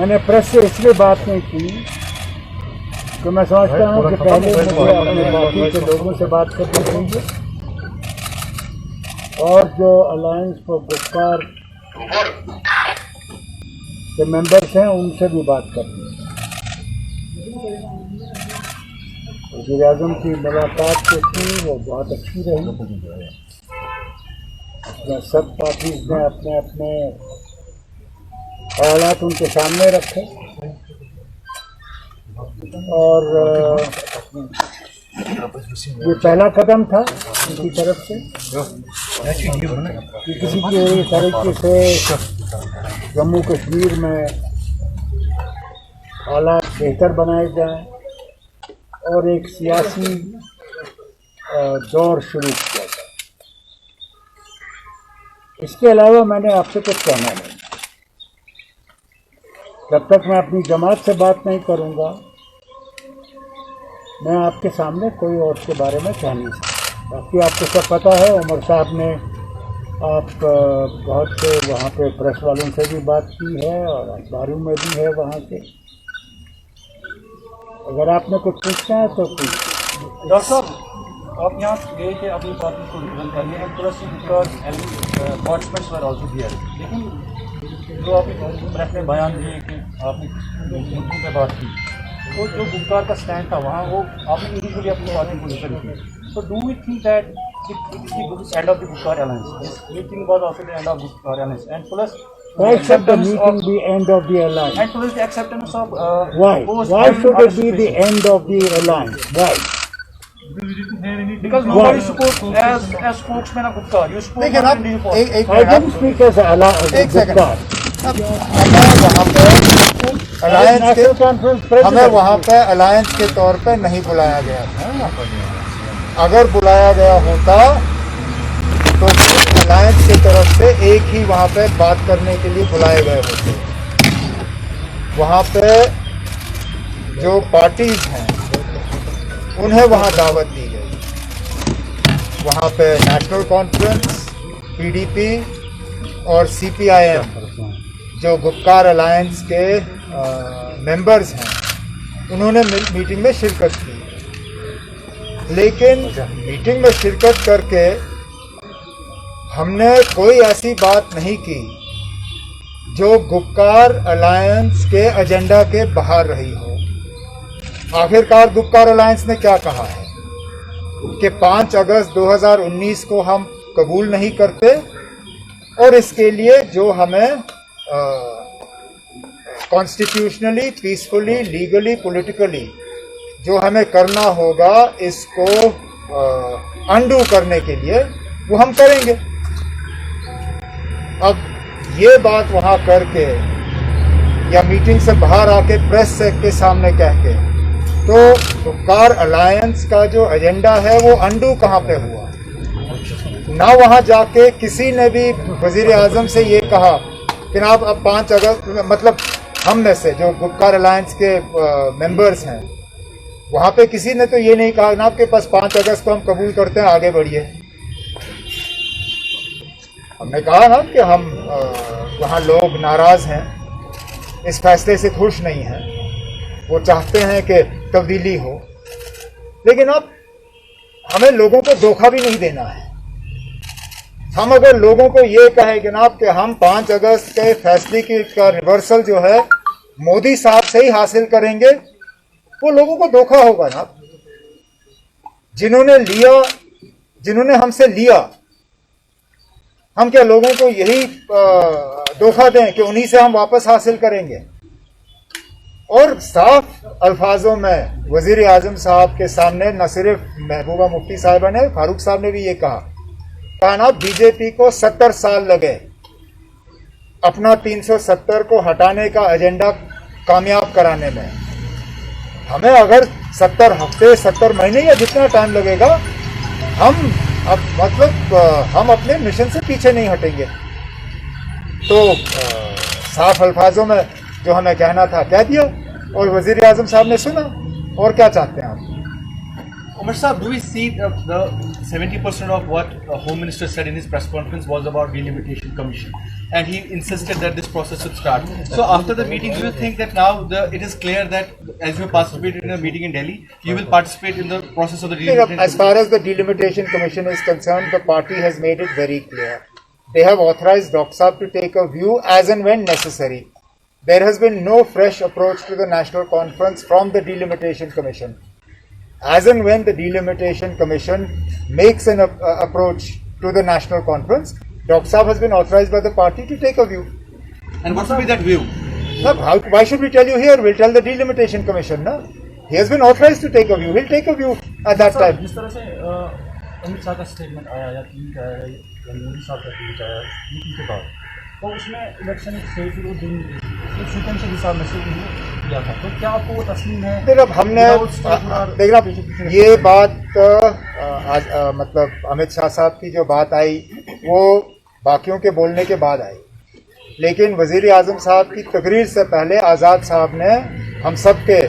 मैंने प्रेस से इसलिए बात नहीं की कि मैं समझता हूँ कि पहले मुझे अपने पार्टी के लोगों से बात करनी चाहिए और जो अलायंस फॉर गुपकार के मेंबर्स हैं उनसे भी बात करनी है। वज़ीर आज़म की मुलाकात जो थी वो बहुत अच्छी रही। उसमें सब पार्टीज ने अपने अपने ख्यालात उनके सामने रखे और ये पहला कदम था उनकी तरफ से कि किसी भी तरीके से जम्मू कश्मीर में हालात बेहतर बनाए जाएं और एक सियासी दौर शुरू किया जाए। इसके अलावा मैंने आपसे कुछ कहना नहीं। जब तक मैं अपनी जमात से बात नहीं करूंगा मैं आपके सामने कोई और के बारे में कह नहीं सकता। बाकी आपको सब पता है, उमर साहब ने आप बहुत से वहाँ पे प्रेस वालों से भी बात की है और अखबारों में भी है वहाँ के। अगर आपने कुछ पूछना है तो पूछिए। डॉक्टर साहब, आप यहाँ गए थे अपनी पार्टी को रिप्रेजेंट करने and plus because participants were also here, लेकिन जो आपने प्रेस में बयान दिए कि आपने मुद्दों पर बात की, तो जो गुपकार का स्टैंड था वहाँ वो आपने इंडिविजुअली अपनी पार्टी को रिप्रेजेंट की। So do we think that it is the end of the Gupkar alliance? This meeting was also the end of Gupkar alliance, and plus why should the meeting be end of the alliance? And plus the acceptance of why should it be the end of the alliance? Why? Because nobody spoke as spokesman of Gupkar. You spoke देखिए on the I didn't speak as Gupkar. हमें वहाँ पे alliance के तौर पे नहीं बुलाया गया था। अगर बुलाया गया होता तो अलायंस की तरफ से एक ही वहाँ पे बात करने के लिए बुलाए गए होते। वहाँ पे जो पार्टीज हैं उन्हें वहाँ दावत दी गई। वहाँ पे नेशनल कॉन्फ्रेंस, पीडीपी और सीपीआईएम जो गुपकार अलायंस के मेंबर्स हैं उन्होंने मीटिंग में शिरकत की। लेकिन मीटिंग में शिरकत करके हमने कोई ऐसी बात नहीं की जो गुपकार अलायंस के एजेंडा के बाहर रही हो। आखिरकार गुपकार अलायंस ने क्या कहा है कि 5 अगस्त 2019 को हम कबूल नहीं करते और इसके लिए जो हमें कॉन्स्टिट्यूशनली, पीसफुली, लीगली, पॉलिटिकली जो हमें करना होगा इसको अंडू करने के लिए वो हम करेंगे। अब ये बात वहाँ करके या मीटिंग से बाहर आके प्रेस के सामने कह के तो गुपकार अलायंस का जो एजेंडा है वो अंडू कहाँ पे हुआ? ना वहाँ जाके किसी ने भी वजीर आजम से ये कहा कि आप अब 5 अगस्त मतलब हम में से जो गुपकार अलायंस के मेंबर्स हैं वहाँ पे किसी ने तो ये नहीं कहा ना आपके पास 5 अगस्त को हम कबूल करते हैं, आगे बढ़िए। हमने कहा ना कि हम वहाँ लोग नाराज़ हैं, इस फैसले से खुश नहीं हैं, वो चाहते हैं कि तब्दीली हो, लेकिन अब हमें लोगों को धोखा भी नहीं देना है। हम अगर लोगों को ये कहें कि जनाब कि हम 5 अगस्त के फैसले का रिवर्सल जो है मोदी साहब से ही हासिल करेंगे, वो लोगों को धोखा होगा ना। जिन्होंने हमसे लिया, हम क्या लोगों को यही धोखा दें कि उन्हीं से हम वापस हासिल करेंगे? और साफ अल्फाजों में वजीर आजम साहब के सामने न सिर्फ महबूबा मुफ्ती साहिबा ने, फारूक साहब ने भी ये कहा ना बीजेपी को 70 साल लगे अपना 370 को हटाने का एजेंडा कामयाब कराने में। हमें अगर 70 हफ्ते, 70 महीने या जितना टाइम लगेगा, हम अपने मिशन से पीछे नहीं हटेंगे। तो साफ अल्फाजों में जो हमें कहना था कह दिया और वजीर आजम साहब ने सुना। और क्या चाहते हैं आप? Umar Saab, do we see the 70% of what the Home Minister said in his press conference was about delimitation commission, and he insisted that this process should start. So after the meeting, do you think that now it is clear that as you participated in a meeting in Delhi, you will participate in the process of the delimitation? As far as the delimitation commission is concerned, the party has made it very clear. They have authorized Dr. Saab to take a view as and when necessary. There has been no fresh approach to the National Conference from the delimitation commission. As and when the delimitation commission makes an approach to the National Conference, Dr. Saab has been authorized by the party to take a view. And what will be that view? Now, why should we tell you here? We'll tell the delimitation commission. No? He has been authorized to take a view. He'll take a view at that time. जिस तरह से अमित शाह का statement आया या tweet आया या मोदी साहब का ट्वीट आया मीटिंग के बाद, तो उसमें इलेक्शन से फिर वो दिन सीक्वेंस के हिसाब में से किया था, तो क्या आपको वो तस्लीम है? देखो हमने देखना ये बात मतलब अमित शाह साहब की जो बात आई वो बाकियों के बोलने के बाद आई, लेकिन वजीर आजम साहब की तकरीर से पहले आज़ाद साहब ने हम सब के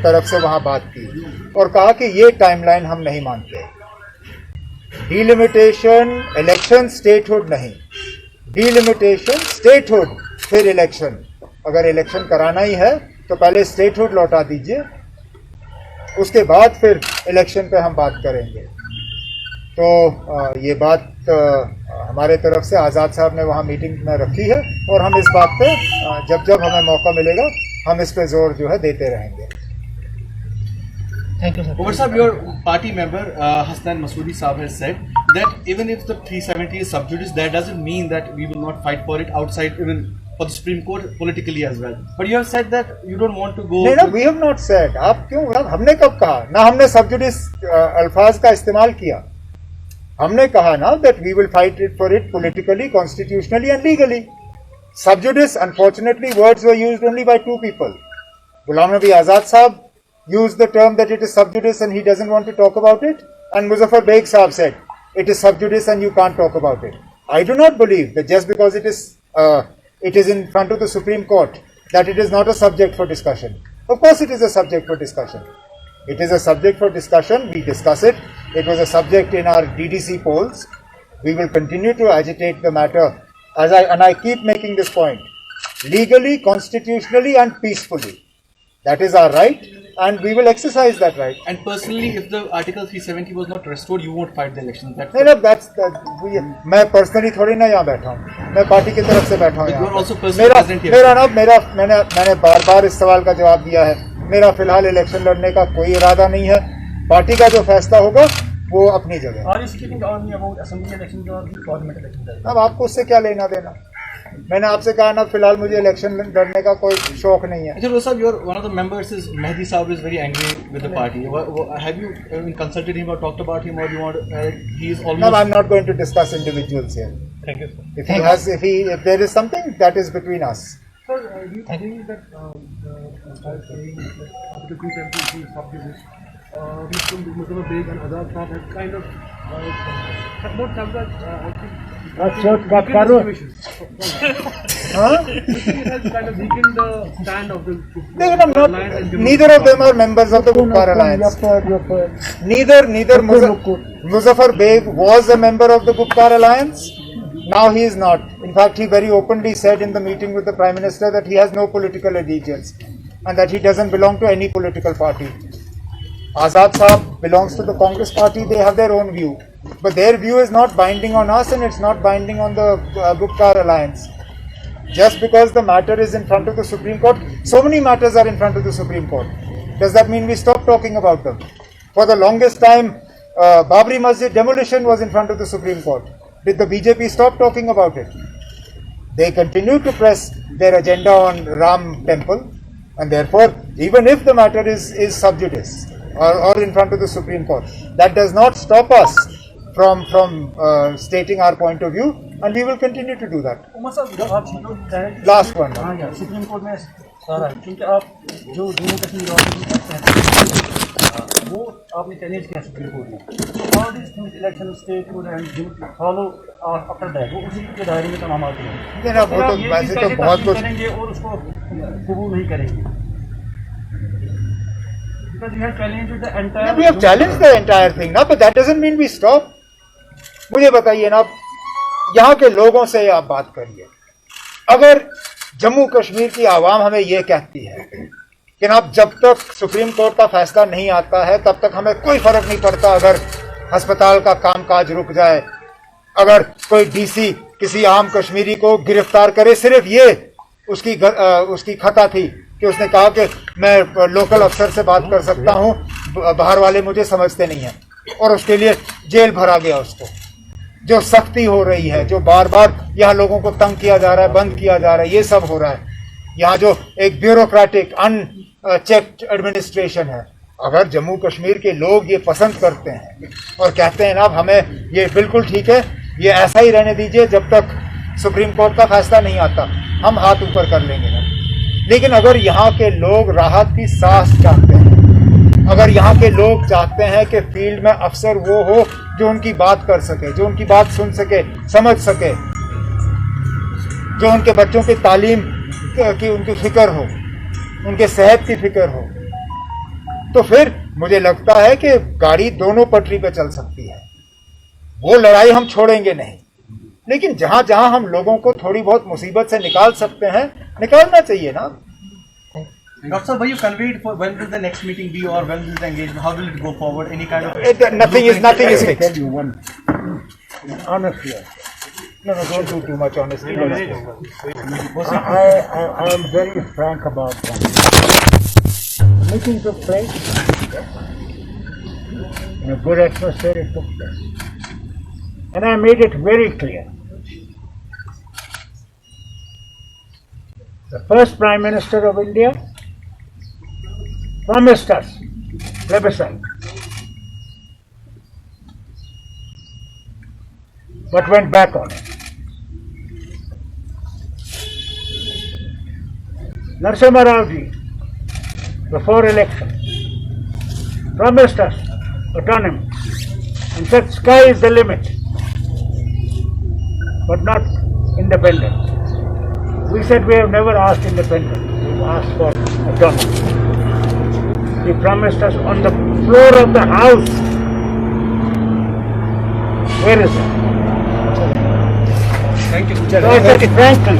तरफ से वहाँ बात की और कहा कि ये टाइमलाइन हम नहीं मानते। डिलिमिटेशन इलेक्शन स्टेटहुड नहीं, डिलिमिटेशन स्टेटहुड फिर इलेक्शन। अगर इलेक्शन कराना ही है तो पहले स्टेटहुड लौटा दीजिए, उसके बाद फिर इलेक्शन पे हम बात करेंगे। तो ये बात हमारे तरफ से आज़ाद साहब ने वहाँ मीटिंग में रखी है और हम इस बात पे जब जब हमें मौका मिलेगा हम इस पे जोर जो है देते रहेंगे। Thank you, sir. Umar Saab, your party member Hasnan Masoodi Saab has said that even if the 370 is sub judice, that doesn't mean that we will not fight for it outside, even for the Supreme Court politically as well. But you have said that you don't want to go. नहीं, we have not said. आप क्यों? हमने कब कहा? ना हमने sub judice अल्फाज का इस्तेमाल किया। हमने कहा ना that we will fight it for it politically, constitutionally and legally. Sub judice, unfortunately, words were used only by two people. Ghulam Nabi Azad Saab used the term that it is sub judice and he doesn't want to talk about it, and Muzaffar Beg Saab said it is sub judice and you can't talk about it. I do not believe that just because it is in front of the Supreme Court that it is not a subject for discussion. Of course it is a subject for discussion. It is a subject for discussion. We discuss it. It was a subject in our DDC polls. We will continue to agitate the matter and I keep making this point. Legally, constitutionally and peacefully. That is our right and we will exercise that right. And personally, if the Article 370 was not restored, you won't fight the elections. मैं personally थोड़ी ना यहाँ बैठा हूँ, मैं party की तरफ से बैठा हूँ यहाँ। मैंने बार इस सवाल का जवाब दिया है। मेरा फिलहाल इलेक्शन लड़ने का कोई इरादा नहीं है। पार्टी का जो फैसला होगा वो अपनी जगह। अब आपको उससे क्या लेना देना? मैंने आपसे कहा ना फिलहाल मुझे इलेक्शन लड़ने का कोई शौक नहीं है। Actually, sir, one of the members is Mehdi Saab is very angry with the party. Have you consulted him or talked about him, or do you want? He is almost. No, I'm not going to discuss individuals here. Thank you, sir. If there is something that is between us. Sir, do you think that after 270 sub-judice, Muzaffar Beg and Azad Saab have kind of not sabotaged, it has kind of weakened the stand of the alliance. Neither of them are members of the Gupkar alliance. Neither Muzaffar Beg was a member of the Gupkar alliance. Now he is not. In fact, he very openly said in the meeting with the Prime Minister that he has no political allegiance and that he doesn't belong to any political party. Azad Saab belongs to the Congress party. They have their own view. But their view is not binding on us and it's not binding on the Gupkar alliance. Just because the matter is in front of the Supreme Court, so many matters are in front of the Supreme Court. Does that mean we stop talking about them? For the longest time, Babri Masjid demolition was in front of the Supreme Court. Did the BJP stop talking about it? They continue to press their agenda on Ram Temple, and therefore, even if the matter is sub judice or in front of the Supreme Court, that does not stop us from stating our point of view, and we will continue to do that. Last one. Supreme court में सारा है, क्योंकि आप जो जम्मू कश्मीर वो आपने challenge किया supreme court में। All this things election state and follow after that वो उसी के दायरे में तमाम आते हैं। वो तो वैसे तो बहुत कुछ करेंगे और उसको कबूल नहीं करेंगे। Because we have challenged the entire. We have challenged the entire thing ना, but that doesn't mean we stop. मुझे बताइए ना, यहाँ के लोगों से आप बात करिए. अगर जम्मू कश्मीर की आवाम हमें ये कहती है कि ना जब तक सुप्रीम कोर्ट का फैसला नहीं आता है तब तक हमें कोई फर्क नहीं पड़ता अगर अस्पताल का कामकाज रुक जाए, अगर कोई डीसी किसी आम कश्मीरी को गिरफ्तार करे, सिर्फ ये उसकी खता थी कि उसने कहा कि मैं लोकल अफसर से बात कर सकता हूं, बाहर वाले मुझे समझते नहीं हैं, और उसके लिए जेल भरा गया उसको. जो सख्ती हो रही है, जो बार बार यहाँ लोगों को तंग किया जा रहा है, बंद किया जा रहा है, ये सब हो रहा है. यहाँ जो एक ब्यूरोक्रेटिक अनचेक्ड एडमिनिस्ट्रेशन है, अगर जम्मू कश्मीर के लोग ये पसंद करते हैं और कहते हैं ना हमें ये बिल्कुल ठीक है, ये ऐसा ही रहने दीजिए जब तक सुप्रीम कोर्ट का फैसला नहीं आता, हम हाथ ऊपर कर लेंगे ना. लेकिन अगर यहाँ के लोग राहत की सांस चाहते हैं, अगर यहाँ के लोग चाहते हैं कि फील्ड में अफसर वो हो जो उनकी बात कर सके, जो उनकी बात सुन सके, समझ सके, जो उनके बच्चों की तालीम की उनकी फिक्र हो, उनके सेहत की फिक्र हो, तो फिर मुझे लगता है कि गाड़ी दोनों पटरी पे चल सकती है. वो लड़ाई हम छोड़ेंगे नहीं, लेकिन जहां जहां हम लोगों को थोड़ी बहुत मुसीबत से निकाल सकते हैं, निकालना चाहिए ना. Dr. Sir, you conveyed for when will the next meeting be or when will the engagement, how will it go forward, any kind of... Nothing is I'll fixed. tell you one honestly. No, don't do too much honesty. I am very frank about that. The meeting took place in a good atmosphere. It took place, and I made it very clear. The first Prime Minister of India promised us plebiscite, but went back on it. Narasimha Rao ji, before election, promised us autonomy and said sky is the limit, but not independence. We said we have never asked independence, we've asked for autonomy. He promised us on the floor of the house. Where is it? Thank you. So I said frankly,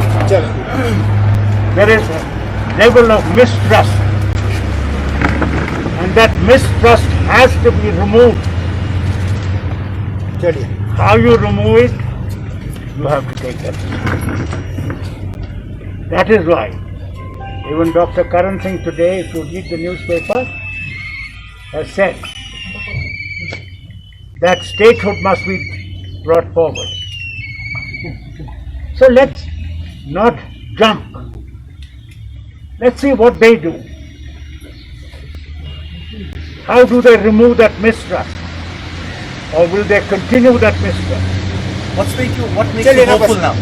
there is a level of mistrust, and that mistrust has to be removed. How you remove it, you have to take it. That is why even Dr. Karan Singh today, if you read the newspaper, has said that statehood must be brought forward. So let's not jump. Let's see what they do. How do they remove that mistrust? Or will they continue that mistrust? What makes you hopeful now? I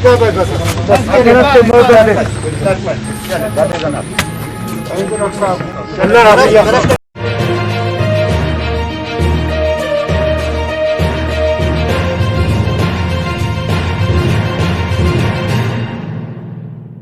cannot say more than this. That is enough. Allah Hafiz.